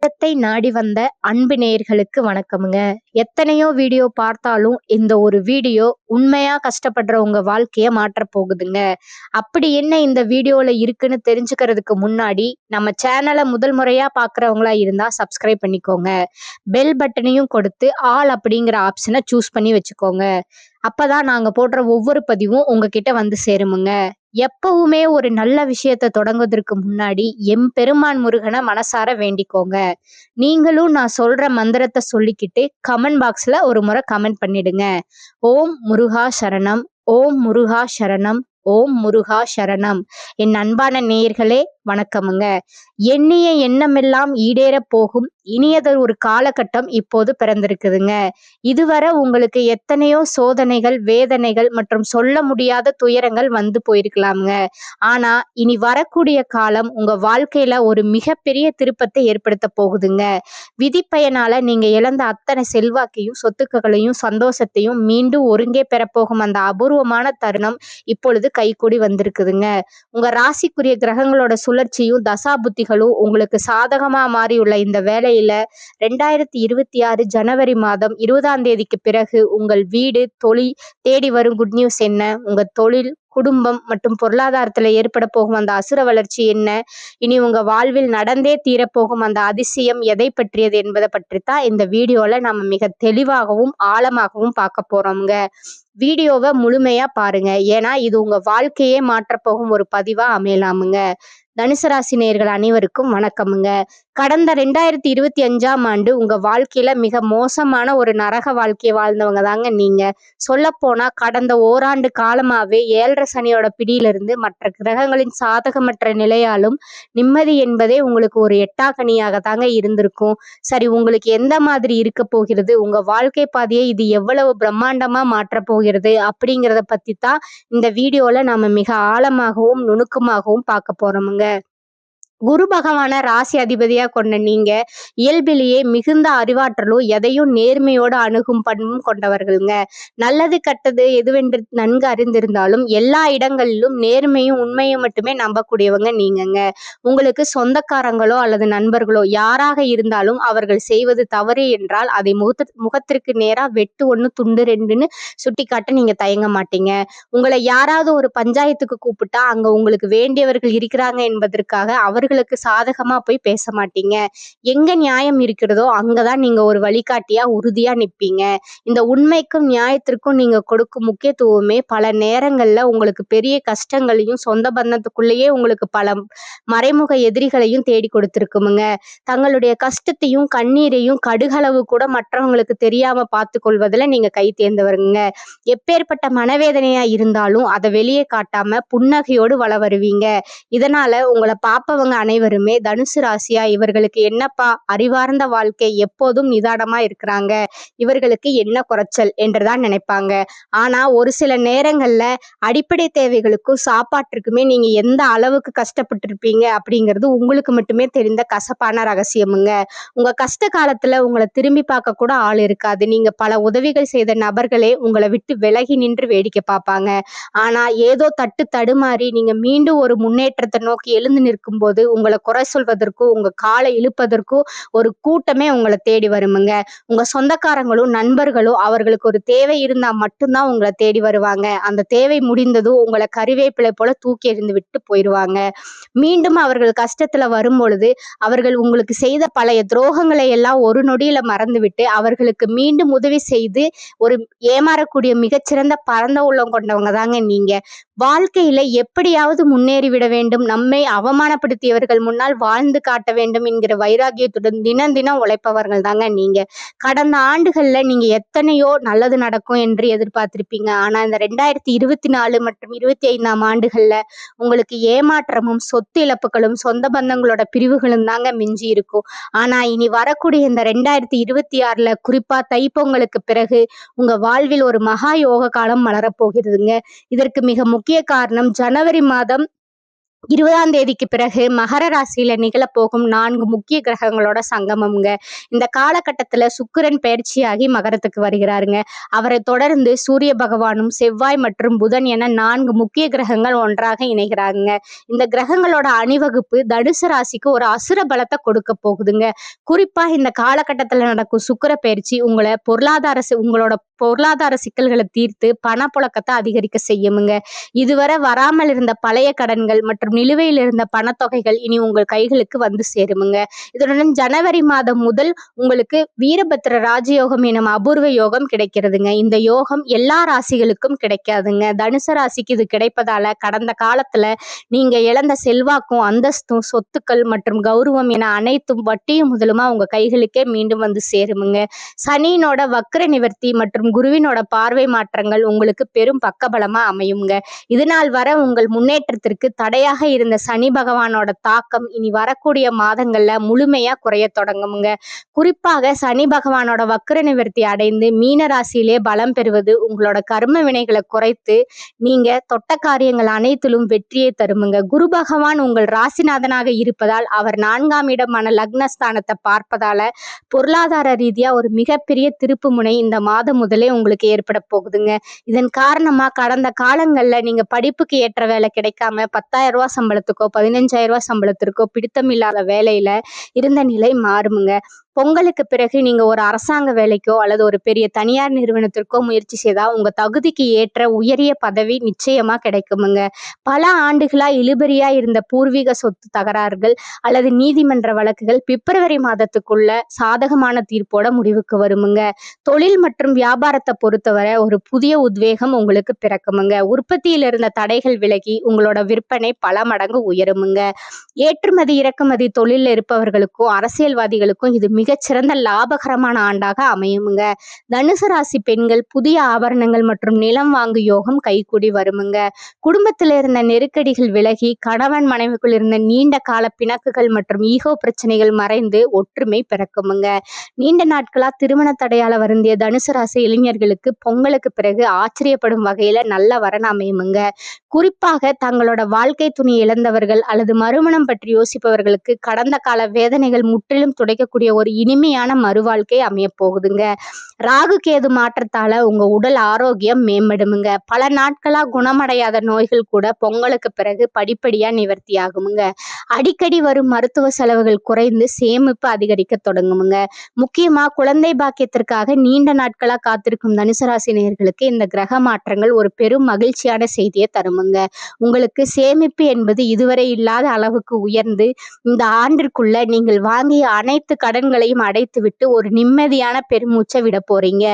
ஆனந்தத்தை நாடி வந்த அன்பு நேயர்களுக்கு வணக்கமுங்க. எத்தனையோ வீடியோ பார்த்தாலும் இந்த ஒரு வீடியோ உண்மையா கஷ்டப்படுற உங்க வாழ்க்கைய மாற்றப் போகுதுங்க. அப்படி என்ன இந்த வீடியோல இருக்குன்னு தெரிஞ்சுக்கிறதுக்கு முன்னாடி நம்ம சேனலை முதல் முறையா பார்க்குறவங்களா இருந்தா சப்ஸ்கிரைப் பண்ணிக்கோங்க. பெல் பட்டனையும் கொடுத்து ஆல் அப்படிங்கிற ஆப்ஷனை சூஸ் பண்ணி வச்சுக்கோங்க. அப்பதான் நாங்க போடுற ஒவ்வொரு பதிவும் உங்ககிட்ட வந்து சேருமுங்க. எப்பவுமே ஒரு நல்ல விஷயத்த தொடங்குவதற்கு முன்னாடி எம்பெருமான் முருகனை மனசார வேண்டிக்கோங்க. நீங்களும் நான் சொல்ற மந்திரத்தை சொல்லிக்கிட்டு கமெண்ட் பாக்ஸ்ல ஒரு முறை கமெண்ட் பண்ணிடுங்க. ஓம் முருகா சரணம், ஓம் முருகா சரணம், ஓம் முருகா சரணம். என் அன்பான நேயர்களே வணக்கமுங்க. எண்ணிய எண்ணமெல்லாம் ஈடேற போகும் இனியதொரு ஒரு காலகட்டம் இப்போது பிறந்திருக்குதுங்க. இதுவரை உங்களுக்கு எத்தனையோ சோதனைகள், வேதனைகள் மற்றும் சொல்ல முடியாத துயரங்கள் வந்து போயிருக்கலாமுங்க. ஆனா இனி வரக்கூடிய காலம் உங்க வாழ்க்கையில ஒரு மிகப்பெரிய திருப்பத்தை ஏற்படுத்த போகுதுங்க. விதி பயனால நீங்க இழந்த அத்தனை செல்வாக்கையும், சொத்துக்களையும், சந்தோஷத்தையும் மீண்டும் ஒருங்கே பெறப்போகும் அந்த அபூர்வமான தருணம் இப்பொழுது கைகூடி வந்திருக்குதுங்க. உங்க ராசிக்குரிய கிரகங்களோட சுழற்சியும் தசா புத்திகளும் உங்களுக்கு சாதகமா மாறியுள்ள இந்த வேளையில 2026 ஜனவரி மாதம் 20ஆம் தேதிக்கு பிறகு உங்கள் வீடு, தொழில் தேடி வரும் குட் நியூஸ் என்ன, உங்க தொழில், குடும்பம் மற்றும் பொருளாதாரத்துல ஏற்பட போகும் அந்த அசுர வளர்ச்சி என்ன, இனி உங்க வாழ்வில் நடந்தே தீரப்போகும் அந்த அதிசயம் எதை பற்றியது என்பதை பற்றித்தான் இந்த வீடியோல நம்ம மிக தெளிவாகவும் ஆழமாகவும் பார்க்க போறோம்ங்க. வீடியோவை முழுமையா பாருங்க. ஏன்னா இது உங்க வாழ்க்கையே மாற்றப்போகும் ஒரு பதிவா அமையலாமுங்க. தனுசு ராசி நேயர்கள் அனைவருக்கும் வணக்கமுங்க. கடந்த 2025ஆம் ஆண்டு உங்க வாழ்க்கையில மிக மோசமான ஒரு நரக வாழ்க்கையை வாழ்ந்தவங்க தாங்க நீங்க. சொல்ல போனா கடந்த ஓராண்டு காலமாவே 7.5 சனியோட பிடியிலிருந்து மற்ற கிரகங்களின் சாதகமற்ற நிலையாலும் நிம்மதி என்பதே உங்களுக்கு ஒரு எட்டாக்கனியாக தாங்க இருந்திருக்கும். சரி, உங்களுக்கு எந்த மாதிரி இருக்க போகிறது, உங்க வாழ்க்கை பாதையை இது எவ்வளவு பிரம்மாண்டமா மாற்ற போகிறது அப்படிங்கிறத பத்தி தான் இந்த வீடியோல நாம மிக ஆழமாகவும் நுணுக்கமாகவும் பார்க்க போறோமுங்க. குரு பகவான ராசி அதிபதியா கொண்ட நீங்க இயல்பிலேயே மிகுந்த அறிவாற்றலும் எதையும் நேர்மையோட அணுகும் பண்பும் கொண்டவர்களுங்க. நல்லது கெட்டது எதுவென்று நன்கு அறிந்திருந்தாலும் எல்லா இடங்களிலும் நேர்மையும் உண்மையும் மட்டுமே நம்பக்கூடியவங்க நீங்கங்க. உங்களுக்கு சொந்தக்காரங்களோ அல்லது நண்பர்களோ யாராக இருந்தாலும் அவர்கள் செய்வது தவறு என்றால் அதை முகத்திற்கு நேரா வெட்டு ஒண்ணு துண்டு ரெண்டுன்னு சுட்டி காட்ட நீங்க தயங்க மாட்டீங்க. உங்களை யாராவது ஒரு பஞ்சாயத்துக்கு கூப்பிட்டா அங்க உங்களுக்கு வேண்டியவர்கள் இருக்கிறாங்க என்பதற்காக அவர்களுக்கு சாதகமா போய் பேச மாட்டீங்க. எங்க நியாயம் இருக்கிறதோ அங்கதான் நீங்க ஒரு வழிகாட்டியா உறுதியா நிப்பீங்க. இந்த உண்மைக்கும் நியாயத்திற்கும் நீங்க கொடுக்கும் முக்கியத்துவமே பல நேரங்கள்ல உங்களுக்கு பெரிய கஷ்டங்களையும் சொந்த பந்தத்துக்குள்ளேயே உங்களுக்கு பல மறைமுக எதிரிகளையும் தேடி கொடுத்திருக்குமுங்க. தங்களுடைய கஷ்டத்தையும் கண்ணீரையும் கடுகளவு கூட மற்றவங்களுக்கு தெரியாம பார்த்து கொள்வதில் நீங்க கை தேர்ந்தவருங்க. எப்பேற்பட்ட மனவேதனையா இருந்தாலும் அதை வெளியே காட்டாம புன்னகையோடு வள வருவீங்க. இதனால உங்களை பார்ப்பவங்க அனைவருமே தனுசு ராசியா இவர்களுக்கு என்னப்பா அறிவார்ந்த வாழ்க்கை, எப்போதும் நிதானமா இருக்கிறாங்க, இவர்களுக்கு என்ன குறைச்சல் என்றுதான் நினைப்பாங்க. ஆனா ஒரு சில நேரங்கள்ல அடிப்படை தேவைகளுக்கும் சாப்பாட்டிற்குமே நீங்க எந்த அளவுக்கு கஷ்டப்பட்டு இருப்பீங்க அப்படிங்கிறது உங்களுக்கு மட்டுமே தெரிந்த கசப்பான ரகசியமுங்க. உங்க கஷ்ட காலத்துல உங்களை திரும்பி பார்க்க கூட ஆள் இருக்காது. நீங்க பல உதவிகள் செய்த நபர்களே உங்களை விட்டு விலகி நின்று வேடிக்கை பார்ப்பாங்க. ஆனா ஏதோ தட்டு தடுமாறி நீங்க மீண்டும் ஒரு முன்னேற்றத்தை நோக்கி எழுந்து நிற்கும் போது உங்களை குறை சொல்வதற்கும் உங்க காலை இழுப்பதற்கும் ஒரு கூட்டமே உங்களை தேடி வருமுங்க. உங்க சொந்தக்காரங்களும் நண்பர்களும் அவர்களுக்கு ஒரு தேவை இருந்தா மட்டும்தான் உங்களை தேடி வருவாங்க. அந்த தேவை முடிந்ததும் உங்களை கறிவேப்பிலை போல தூக்கி எறிந்து விட்டு போயிடுவாங்க. மீண்டும் அவர்கள் கஷ்டத்துல வரும் பொழுது அவர்கள் உங்களுக்கு செய்த பழைய துரோகங்களை எல்லாம் ஒரு நொடியில மறந்துவிட்டு அவர்களுக்கு மீண்டும் உதவி செய்து ஒரு ஏமாறக்கூடிய மிகச்சிறந்த பரந்த உள்ளம் கொண்டவங்க தாங்க நீங்க. வாழ்க்கையில எப்படியாவது முன்னேறிவிட வேண்டும், நம்மை அவமானப்படுத்தியவர்கள் முன்னால் வாழ்ந்து காட்ட வேண்டும் என்கிற வைராகியத்துடன் தினம் தினம் உழைப்பவர்கள் தாங்க நீங்க. கடந்த ஆண்டுகள்ல நீங்க எத்தனையோ நல்லது நடக்கும் என்று எதிர்பார்த்திருப்பீங்க. ஆனா இந்த 2024 மற்றும் 25ஆம் ஆண்டுகள்ல உங்களுக்கு ஏமாற்றமும் சொத்து இழப்புகளும் சொந்த பந்தங்களோட பிரிவுகளும் தாங்க மிஞ்சி இருக்கும். ஆனா இனி வரக்கூடிய இந்த 2026ல குறிப்பா தைப்பொங்கலுக்கு பிறகு உங்க வாழ்வில் ஒரு மகா யோக காலம் மலரப்போகிறதுங்க. இதற்கு மிக முக்கிய காரணம் ஜனவரி மாதம் 20ஆம் தேதிக்கு பிறகு மகர ராசியில நிகழப்போகும் 4 முக்கிய கிரகங்களோட சங்கமம்ங்க. இந்த காலகட்டத்துல சுக்கிரன் பயிற்சியாகி மகரத்துக்கு வருகிறாருங்க. அவரை தொடர்ந்து சூரிய பகவானும் செவ்வாய் மற்றும் புதன் என 4 முக்கிய கிரகங்கள் ஒன்றாக இணைகிறாங்க. இந்த கிரகங்களோட அணிவகுப்பு தனுசு ராசிக்கு ஒரு அசுர பலத்தை கொடுக்க போகுதுங்க. குறிப்பா இந்த காலகட்டத்துல நடக்கும் சுக்கிர பயிற்சி உங்களோட பொருளாதார சிக்கல்களை தீர்த்து பணப்புழக்கத்தை அதிகரிக்க செய்யுமுங்க. இதுவரை வராமல் இருந்த பழைய கடன்கள் மற்றும் நிலுவையில் இருந்த பணத்தொகைகள் இனி உங்கள் கைகளுக்கு வந்து சேருமுங்க. இதனுடன் ஜனவரி மாதம் முதல் உங்களுக்கு வீரபத்திர ராஜயோகம் எனும் அபூர்வ யோகம் கிடைக்கிறதுங்க. இந்த யோகம் எல்லா ராசிகளுக்கும் கிடைக்காதுங்க. தனுசு ராசிக்கு இது கிடைப்பதால கடந்த காலத்துல நீங்க இழந்த செல்வாக்கும் அந்தஸ்தும் சொத்துக்கள் மற்றும் கௌரவம் என அனைத்தும் வட்டியும் முதலுமா உங்க கைகளுக்கே மீண்டும் வந்து சேருமுங்க. சனியினோட வக்ர நிவர்த்தி மற்றும் குருவினோட பார்வை மாற்றங்கள் உங்களுக்கு பெரும் பக்கபலமா அமையுங்க. இதனால் வர உங்கள் முன்னேற்றத்திற்கு தடையாக இருந்த சனி பகவானோட தாக்கம் இனி வரக்கூடிய மாதங்கள்ல முழுமையா குறைய தொடங்குமுங்க. குறிப்பாக சனி பகவானோட வக்ர நிவர்த்தி அடைந்து மீன ராசியிலே பலம் பெறுவது உங்களோட கர்ம வினைகளை குறைத்து நீங்க தொட்ட காரியங்கள் அனைத்திலும் வெற்றியை தருமுங்க. குரு பகவான் உங்கள் ராசிநாதனாக இருப்பதால் அவர் 4ஆம் இடமான லக்னஸ்தானத்தை பார்ப்பதால பொருளாதார ரீதியா ஒரு மிகப்பெரிய திருப்பு முனை இந்த மாதம் முதலே உங்களுக்கு ஏற்பட போகுதுங்க. இதன் காரணமா கடந்த காலங்கள்ல நீங்க படிப்புக்கு ஏற்ற வேலை கிடைக்காம 10,000 ரூபாய் சம்பளத்துக்கோ 15,000 ரூபாய் சம்பளத்திற்கோ பிடித்தமில்லாத வேலையில இருந்த நிலை மாறுமுங்க. பொங்கலுக்கு பிறகு நீங்க ஒரு அரசாங்க வேலைக்கோ அல்லது ஒரு பெரிய தனியார் நிறுவனத்திற்கோ முயற்சி செய்தா உங்க தகுதிக்கு ஏற்ற உயரிய பதவி நிச்சயமா கிடைக்குமுங்க. பல ஆண்டுகளா இழுபறியா இருந்த பூர்வீக சொத்து தகராறுகள் அல்லது நீதிமன்ற வழக்குகள் பிப்ரவரி மாதத்துக்குள்ள சாதகமான தீர்ப்போட முடிவுக்கு வருமுங்க. தொழில் மற்றும் வியாபாரத்தை பொறுத்தவரை ஒரு புதிய உத்வேகம் உங்களுக்கு பிறக்குமுங்க. உற்பத்தியில் இருந்த தடைகள் விலகி உங்களோட விற்பனை பல மடங்கு உயருமுங்க. ஏற்றுமதி இறக்குமதி தொழிலில் இருப்பவர்களுக்கும் அரசியல்வாதிகளுக்கும் இது மிகச்சிறந்த லாபகரமான ஆண்டாக அமையுமுங்க. தனுசு ராசி பெண்கள் புதிய ஆபரணங்கள் மற்றும் நிலம் வாங்கு யோகம் கைகூடி வருமுங்க. குடும்பத்தில் இருந்த நெருக்கடிகள் விலகி கணவன் மனைவிக்குள் இருந்த நீண்ட கால பிணக்குகள் மற்றும் ஈகோ பிரச்சனைகள் மறைந்து ஒற்றுமை பிறக்குமுங்க. நீண்ட நாட்களா திருமண தடையால வருந்திய தனுசு ராசி இளைஞர்களுக்கு பொங்கலுக்கு பிறகு ஆச்சரியப்படும் வகையில நல்ல வரன் அமையுமுங்க. குறிப்பாக தங்களோட வாழ்க்கை துணை இழந்தவர்கள் அல்லது மறுமணம் பற்றி யோசிப்பவர்களுக்கு கடந்த கால வேதனைகள் முற்றிலும் துடைக்கக்கூடிய ஒரு இனிமையான மறுவாழ்க்கை அமைய போகுதுங்க. ராகு கேது மாற்றத்தால உங்க உடல் ஆரோக்கியம் மேம்படுமுங்க. பல நாட்களா குணமடையாத நோய்கள் கூட பொங்கலுக்கு பிறகு படிப்படியா நிவர்த்தி ஆகுமுங்க. அடிக்கடி வரும் மருத்துவ செலவுகள் குறைந்து சேமிப்பு அதிகரிக்க தொடங்குமுங்க. முக்கியமா குழந்தை பாக்கியத்திற்காக நீண்ட நாட்களா காத்திருக்கும் தனுசு ராசி நேயர்களுக்கு இந்த கிரக மாற்றங்கள் ஒரு பெரும் மகிழ்ச்சியான செய்தியை தருமுங்க. உங்களுக்கு சேமிப்பு என்பது இதுவரை இல்லாத அளவுக்கு உயர்ந்து இந்த ஆண்டிற்குள்ள நீங்கள் வாங்கிய அனைத்து கடன்களையும் அடைத்துவிட்டு ஒரு நிம்மதியான பெருமூச்சை விட போறீங்க.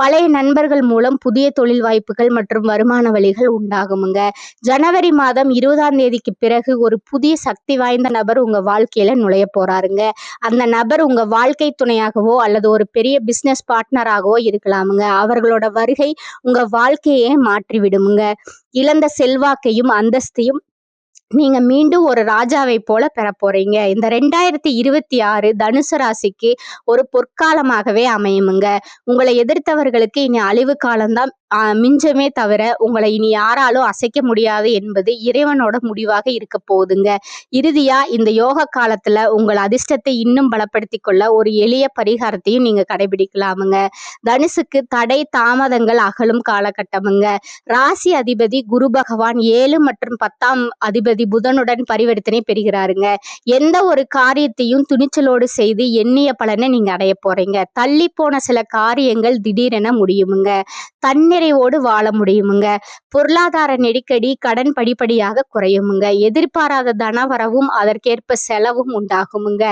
பழைய நண்பர்கள் மூலம் புதிய தொழில் வாய்ப்புகள் மற்றும் வருமான வழிகள் உண்டாகுமுங்க. ஜனவரி மாதம் 20ஆம் தேதிக்கு பிறகு ஒரு புதிய சக்தி வாய்ந்த நபர் உங்க வாழ்க்கையில நுழைய போறாருங்க. அந்த நபர் உங்க வாழ்க்கை துணையாகவோ அல்லது ஒரு பெரிய பிசினஸ் பார்ட்னராகவோ இருக்கலாமுங்க. அவர்களோட வருகை உங்க வாழ்க்கையே மாற்றி விடுமுங்க. இழந்த செல்வாக்கையும் அந்தஸ்தையும் நீங்க மீண்டும் ஒரு ராஜாவை போல பெற போறீங்க. இந்த 2026 தனுசு ராசிக்கு ஒரு பொற்காலமாகவே அமையுமுங்க. உங்களை எதிர்த்தவர்களுக்கு இனி அழிவு காலம்தான் மிஞ்சமே தவிர உங்களை இனி யாராலும் அசைக்க முடியாது என்பது இறைவனோட முடிவாக இருக்க போகுதுங்க. இறுதியா இந்த யோக காலத்துல உங்கள் அதிர்ஷ்டத்தை இன்னும் பலப்படுத்தி கொள்ள ஒரு எளிய பரிகாரத்தையும் நீங்க கடைபிடிக்கலாமுங்க. தனுசுக்கு தடை தாமதங்கள் அகலும் காலகட்டமுங்க. ராசி அதிபதி குரு பகவான் 7 மற்றும் 10ஆம் அதிபதி புதனுடன் பரிவர்த்தனை பெறுகிறாருங்க. எந்த ஒரு காரியத்தையும் துணிச்சலோடு செய்து எண்ணிய பலனை நீங்க அடைய போறீங்க. தள்ளி போன சில காரியங்கள் திடீரென முடியுமுங்க. தன்னிறைவோடு வாழ முடியுமுங்க. பொருளாதார நெருக்கடி கடன் படிப்படியாக குறையுமுங்க. எதிர்பாராத தனவரவும் அதற்கேற்ப செலவும் உண்டாகுமுங்க.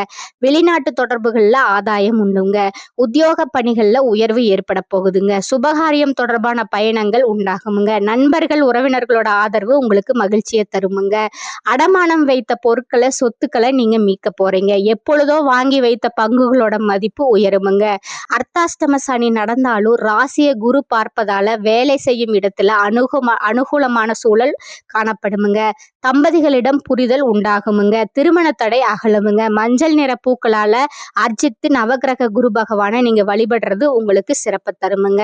வெளிநாட்டு தொடர்புகள்ல ஆதாயம் உண்டுங்க. உத்தியோக பணிகள்ல உயர்வு ஏற்பட போகுதுங்க. சுபகாரியம் தொடர்பான பயணங்கள் உண்டாகுமுங்க. நண்பர்கள் உறவினர்களோட ஆதரவு உங்களுக்கு மகிழ்ச்சியை தருமுங்க. அடமானம் வைத்த பொருட்களை சொத்துக்களை நீங்க மீட்க போறீங்க. எப்பொழுதோ வாங்கி வைத்த பங்குகளோட மதிப்பு உயருமுங்க. அர்த்தாஷ்டம சனி நடந்தாலும் ராசியை குரு பார்ப்பதால வேலை செய்யும் இடத்துல அனுகூலமான சூழல் காணப்படுமுங்க. தம்பதிகளிடம் புரிதல் உண்டாகுமுங்க. திருமண தடை அகலுமுங்க. மஞ்சள் நிற பூக்களால அர்ச்சித்து நவகிரக குரு பகவானை நீங்க வழிபடுறது உங்களுக்கு சிறப்பு தருமுங்க.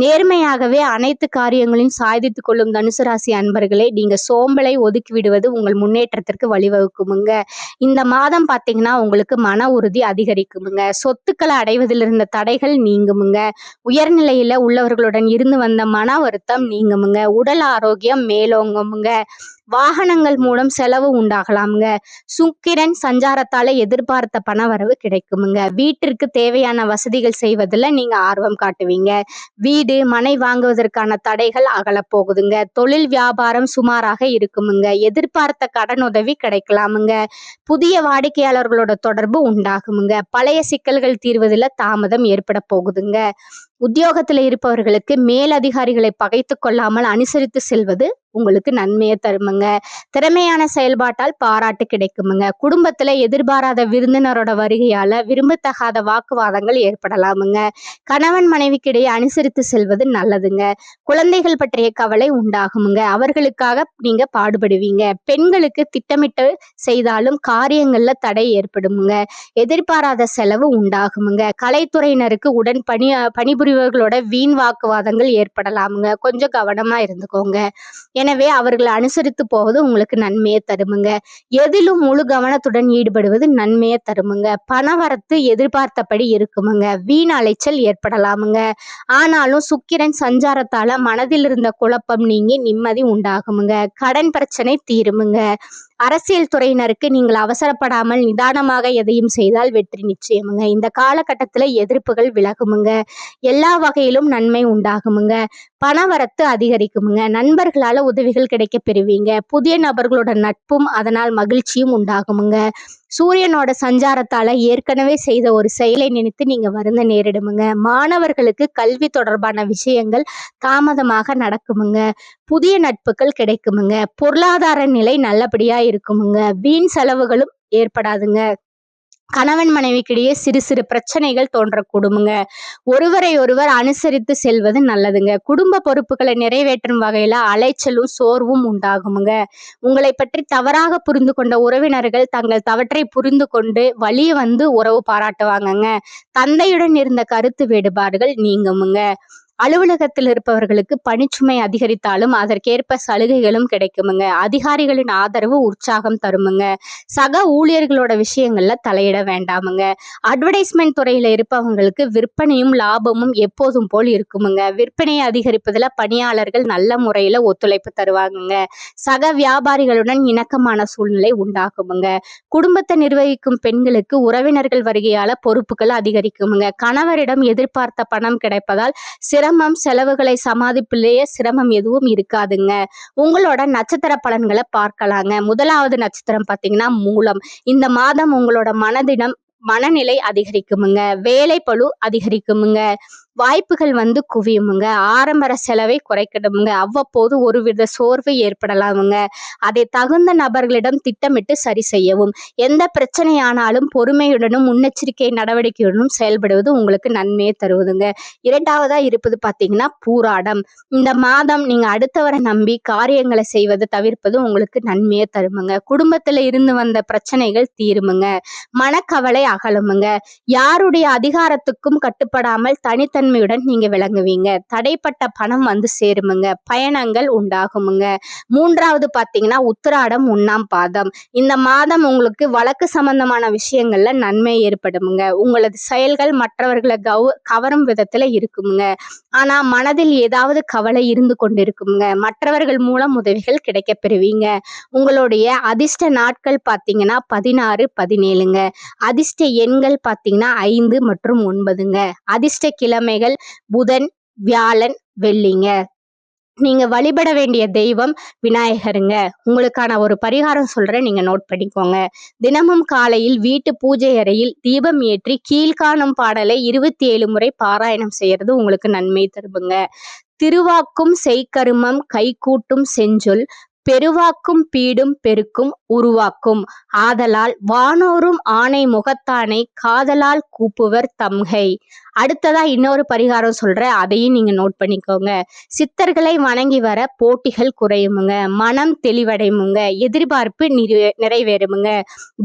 நேர்மையாகவே அனைத்து காரியங்களையும் சாதித்துக் கொள்ளும் தனுசு ராசி அன்பர்களே, நீங்க சோம்பலை ஒதுக்கி விடுவது உங்கள் முன்னேற்றத்திற்கு வழிவகுக்குமுங்க. இந்த மாதம் பார்த்தீங்கன்னா உங்களுக்கு மன உறுதி அதிகரிக்குமுங்க. சொத்துக்களை அடைவதில் இருந்த தடைகள் நீங்குமுங்க. உயர்நிலையில உள்ளவர்களுடன் இருந்து வந்த மன வருத்தம் நீங்குமுங்க. உடல் ஆரோக்கியம் மேலோங்குமுங்க. வாகனங்கள் மூலம் செலவு உண்டாகலாமுங்க. சுக்கிரன் சஞ்சாரத்தால எதிர்பார்த்த பணவரவு கிடைக்குமுங்க. வீட்டிற்கு தேவையான வசதிகள் செய்வதில் நீங்க ஆர்வம் காட்டுவீங்க. வீடு மனை வாங்குவதற்கான தடைகள் அகலப் போகுதுங்க. தொழில் வியாபாரம் சுமாராக இருக்குமுங்க. எதிர்பார்த்த கடன் உதவி கிடைக்கலாமுங்க. புதிய வாடிக்கையாளர்களோட தொடர்பு உண்டாகுமுங்க. பழைய சிக்கல்கள் தீர்வதில் தாமதம் ஏற்பட போகுதுங்க. உத்தியோகத்துல இருப்பவர்களுக்கு மேலதிகாரிகளை பகைத்து கொள்ளாமல் அனுசரித்து செல்வது உங்களுக்கு நன்மையை தருமுங்க. திறமையான செயல்பாட்டால் பாராட்டு கிடைக்குமுங்க. குடும்பத்துல எதிர்பாராத விருந்தினரோட வருகையால விரும்பத்தகாத வாக்குவாதங்கள் ஏற்படலாமுங்க. கணவன் மனைவிக்கிடையே அனுசரித்து செல்வது நல்லதுங்க. குழந்தைகள் பற்றிய கவலை உண்டாகுமுங்க. அவர்களுக்காக நீங்க பாடுபடுவீங்க. பெண்களுக்கு திட்டமிட்டு செய்தாலும் காரியங்கள்ல தடை ஏற்படுமுங்க. எதிர்பாராத செலவு உண்டாகுமுங்க. கலைத்துறையினருக்கு உடன் பணிபுரிவர்களோட வீண் வாக்குவாதங்கள் ஏற்படலாமுங்க. கொஞ்சம் கவனமா இருந்துக்கோங்க. எனவே அவர்களை அனுசரித்து போவது உங்களுக்கு நன்மையை தருமுங்க. எதிலும் முழு கவனத்துடன் ஈடுபடுவது நன்மையை தருமுங்க. பணவரத்து எதிர்பார்த்தபடி இருக்குமுங்க. வீண் அலைச்சல் ஏற்படலாமுங்க. ஆனாலும் சுக்கிரன் சஞ்சாரத்தால மனதில் இருந்த குழப்பம் நீங்கி நிம்மதி உண்டாகுமுங்க. கடன் பிரச்சனை தீருமுங்க. அரசியல் துறையினருக்கு நீங்கள் அவசரப்படாமல் நிதானமாக எதையும் செய்தால் வெற்றி நிச்சயமுங்க. இந்த காலகட்டத்துல எதிர்ப்புகள் விலகுமுங்க. எல்லா வகையிலும் நன்மை உண்டாகுமுங்க. பணவரத்து அதிகரிக்குமுங்க. நண்பர்களால உதவிகள் கிடைக்க பெறுவீங்க. புதிய நபர்களோட நட்பும் அதனால் மகிழ்ச்சியும் உண்டாகுமுங்க. சூரியனோட சஞ்சாரத்தால ஏற்கனவே செய்த ஒரு செயலை நினைத்து நீங்க வருந்த நேரிடுமுங்க. மாணவர்களுக்கு கல்வி தொடர்பான விஷயங்கள் தாமதமாக நடக்குமுங்க. புதிய நட்புகள் கிடைக்குமுங்க. பொருளாதார நிலை நல்லபடியா இருக்குமுங்க. வீண் செலவுகளும் ஏற்படாதுங்க. கணவன் மனைவிக்கிடையே சிறு சிறு பிரச்சனைகள் தோன்றக்கூடுமுங்க. ஒருவரை ஒருவர் அனுசரித்து செல்வது நல்லதுங்க. குடும்ப பொறுப்புகளை நிறைவேற்றும் வகையில அலைச்சலும் சோர்வும் உண்டாகுமுங்க. உங்களை பற்றி தவறாக புரிந்து கொண்ட உறவினர்கள் தங்கள் தவற்றை புரிந்து கொண்டு வழிய வந்து உறவு பாராட்டுவாங்கங்க. தந்தையுடன் இருந்த கருத்து வேறுபாடுகள் நீங்குமுங்க. அலுவலகத்தில் இருப்பவர்களுக்கு பணிச்சுமை அதிகரித்தாலும் அதற்கேற்ப சலுகைகளும் கிடைக்குமுங்க. அதிகாரிகளின் ஆதரவு உற்சாகம் தருமுங்க. சக ஊழியர்களோட விஷயங்கள்ல தலையிட வேண்டாமுங்க. அட்வர்டைஸ்மெண்ட் துறையில இருப்பவங்களுக்கு விற்பனையும் லாபமும் எப்போதும் போல் இருக்குமுங்க. விற்பனையை அதிகரிப்பதில் பணியாளர்கள் நல்ல முறையில ஒத்துழைப்பு தருவாங்க. சக வியாபாரிகளுடன் இணக்கமான சூழ்நிலை உண்டாகுமுங்க. குடும்பத்தை நிர்வகிக்கும் பெண்களுக்கு உறவினர்கள் வருகையால பொறுப்புகள் அதிகரிக்குமுங்க. கணவரிடம் எதிர்பார்த்த பணம் கிடைப்பதால் சிரமம் செலவுகளை சமாளிப்பிலேயே சிரமம் எதுவும் இருக்காதுங்க. உங்களோட நட்சத்திர பலன்களை பார்க்கலாங்க. முதலாவது நட்சத்திரம் பார்த்தீங்கன்னா மூலம். இந்த மாதம் உங்களோட மனநிலை அதிகரிக்குமுங்க. வேலை பளு அதிகரிக்குமுங்க. வாய்ப்புகள் வந்து குவியுமுங்க. ஆரம்பர செலவை குறைக்கணுமுங்க. அவ்வப்போது ஒருவித சோர்வு ஏற்படலாமுங்க. அதை தகுந்த நபர்களிடம் திட்டமிட்டு சரி செய்யவும். எந்த பிரச்சனையானாலும் பொறுமையுடனும் முன்னெச்சரிக்கை நடவடிக்கையுடனும் செயல்படுவது உங்களுக்கு நன்மையை தருவதுங்க. இரண்டாவதா இருப்பது பார்த்தீங்கன்னா பூராடம். இந்த மாதம் நீங்க அடுத்தவரை நம்பி காரியங்களை செய்வதை தவிர்ப்பது உங்களுக்கு நன்மையை தருமுங்க. குடும்பத்துல இருந்து வந்த பிரச்சனைகள் தீருமுங்க. மனக்கவலை அகலுமுங்க. யாருடைய அதிகாரத்துக்கும் கட்டுப்படாமல் தனித்தன்மையுடன் நீங்க விளங்குவீங்க. தடைப்பட்ட பணம் வந்து சேருமுங்க. பயணங்கள் உண்டாகுமுங்க. மூன்றாவது பார்த்தீங்கன்னா உத்திராடம் 1ஆம் பாதம். இந்த மாதம் உங்களுக்கு வழக்கு சம்பந்தமான விஷயங்கள்ல நன்மை ஏற்படுமுங்க. உங்களது செயல்கள் மற்றவர்களை கவரும் விதத்துல இருக்குமுங்க. ஆனா மனதில் ஏதாவது கவலை இருந்து கொண்டிருக்குமுங்க. மற்றவர்கள் மூலம் உதவிகள் கிடைக்க பெறுவீங்க. உங்களுடைய அதிர்ஷ்ட நாட்கள் பார்த்தீங்கன்னா 16, 17ங்க. அதிர்ஷ்ட எண்கள் பார்த்தீங்கன்னா 5 மற்றும் 9ங்க. அதிர்ஷ்ட கிழமைகள் புதன், வியாழன், வெள்ளிங்க. நீங்க வழிபட வேண்டிய தெய்வம் விநாயகருங்க. உங்களுக்கான ஒரு பரிகாரம் சொல்றேன், நீங்க நோட் பண்ணிக்கோங்க. தினமும் காலையில் வீட்டு பூஜை அறையில் தீபம் ஏற்றி கீழ்காணும் பாடலை 27 முறை பாராயணம் செய்யறது உங்களுக்கு நன்மை தருமுங்க. திருவாக்கும் செய்கருமம் கைகூட்டும் செஞ்சொல் பெருவாக்கும் பீடும் பெருக்கும் உருவாக்கும். ஆதலால் வானோரும் ஆணை முகத்தானை காதலால் கூப்புவர் தம்கை. அடுத்ததா இன்னொரு பரிகாரம் சொல்றேன், அதையும் நீங்க நோட் பண்ணிக்கோங்க. சித்தர்களை வணங்கி வர போட்டிகள் குறையுமுங்க, மனம் தெளிவடையுமுங்க, எதிர்பார்ப்பு நிறைவேறுமுங்க.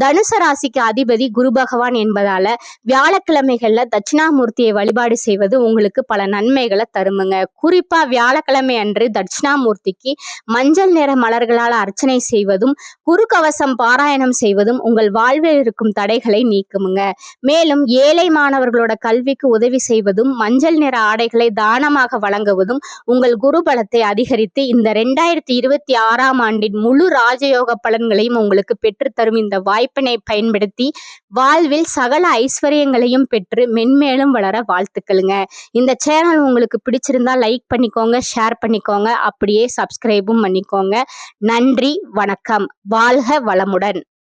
தனுசு ராசிக்கு அதிபதி குரு பகவான் என்பதால வியாழக்கிழமைகள்ல தட்சிணாமூர்த்தியை வழிபாடு செய்வது உங்களுக்கு பல நன்மைகளை தருமுங்க. குறிப்பா வியாழக்கிழமை அன்று தட்சிணாமூர்த்திக்கு மஞ்சள் நிற மலர்களால் அர்ச்சனை செய்வதும் குரு கவசம் பாராயணம் செய்வதும் உங்கள் வாழ்வில் இருக்கும் தடைகளை நீக்குமுங்க. மேலும் ஏழை மாணவர்களோட கல்விக்கு உதவி செய்வதும் மஞ்சள் நிற ஆடைகளை தானமாக வழங்குவதும் உங்கள் குரு பலத்தை அதிகரித்து இந்த 2026ஆம் ஆண்டின் முழு ராஜயோக பலன்களையும் உங்களுக்கு பெற்றுத்தரும் இந்த வாய்ப்பினை பயன்படுத்தி வாழ்வில் சகல ஐஸ்வர்யங்களையும் பெற்று மென்மேலும் வளர வாழ்த்துக்களுங்க. இந்த சேனல் உங்களுக்கு பிடிச்சிருந்தா லைக் பண்ணிக்கோங்க, ஷேர் பண்ணிக்கோங்க, அப்படியே சப்ஸ்கிரைபும் பண்ணிக்கோங்க. நன்றி, வணக்கம், வாழ்க வளமுடன்.